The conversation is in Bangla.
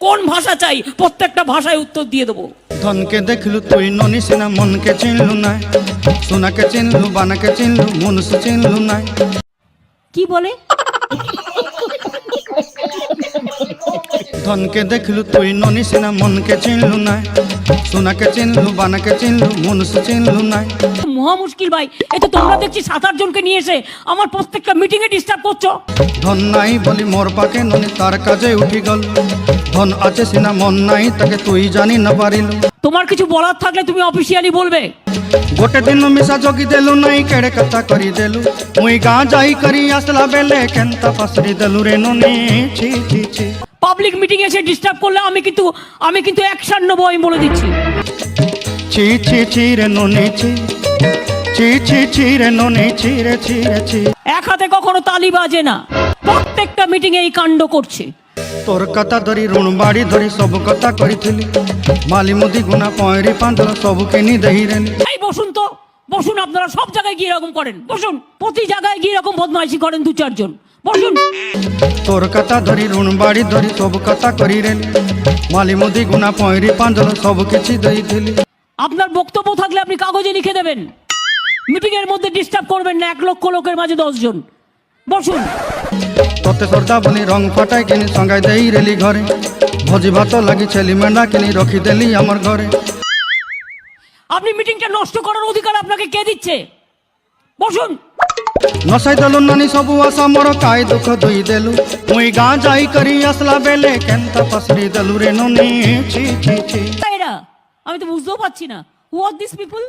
কোন ভাষা চাই প্রত্যেকটা ভাষায় উত্তর দিয়ে দেবো। ধনকে দেখলু তুই ননি সিনা মনকে চিনলু নাই, সোনাকে চিনলু বানাকে চিনলু মনুষ্য চিনলু নাই। কি বলে? ধনকে দেখলু তুই ননি সিনা মনকে চিনলু নাই, সোনাকে চিনলু বানাকে চিনলু মনুষ্য চিনলু নাই। মহা মুশকিল ভাই, এই তো তোমরা দেখছি 7-8 জনকে নিয়ে এসে আমার প্রত্যেকটা মিটিং এ ডিস্টার্ব করছো। ধন নাই বলি মোর পাকে ননি তার কাজে উঠি গল, ধন আছে সিনা মন নাই তাকে তুই জানি না পারিলু। তোমার কিছু বলার থাকলে তুমি অফিসিয়ালি বলবে। গোটে দিন মিশা জগি দেলু নাই কেড়ে কথা করি দেলু, মুই গাঁ যাই করি আসলা বেলে কেনতা পাসরি দেলু রে ননি ছি ছি ছি। পাবলিক মিটিং এসে ডিস্টার্ব করলে আমি কিন্তু অ্যাকশন নেবো, আমি বলে দিচ্ছি। ছি ছি ছি রে ননি ছি, ছি ছি ছি রে ননি ছি রে ছি রে ছি। এক হাতে কখনো তালি বাজে না, প্রত্যেকটা মিটিং এ এই কাণ্ড করছে। তোর কথা ধরি ঋণ বাড়ি ধরি সব কথা করিছিলি, মালি মুদি গুনা পয়রি পাঁদল সবু কিনি দেহি রেলি। এই বসুন তো, বসুন। আপনারা সব জায়গায় গিয়ে এরকম করেন, বসুন। প্রতি জায়গায় গিয়ে এরকম বদমাইশি করেন 2-4 জন, বসুন। তোর কথা ধরি ঋণ বাড়ি ধরি সব কথা করি রেলি, মালি মুদি গুনা পয়রি পাঁদল সবু কিছু দেইছিলি। আপনার বক্তব্য থাকলে আপনি কাগজে লিখে দেবেন। মিটিং এর মধ্যে ডিস্টার্ব করবেন না, 1 লক্ষ লোকের মাঝে 10 জন। বসুন। তোতে সর্দা বলি রং ফাটাই কিনি সঙ্গাই দেই রেলি ঘরে, ভোজি ভাত লাগি ছেলি মেন্ডা কিনি রখি দেলি আমার ঘরে। আপনি মিটিংটা নষ্ট করার অধিকার আপনাকে কে দিচ্ছে? বসুন। নসাই দেলু নানি সবু আশা মোর কাই দুঃখ দুই দেলু, মুই গাঁ যাই করি আসলা বেলে কেনতা পাসরি দেলু রে ননি ছি ছি ছি। এরা আমি তো বুঝতেও পারছি না, হু আর দিস পিপল?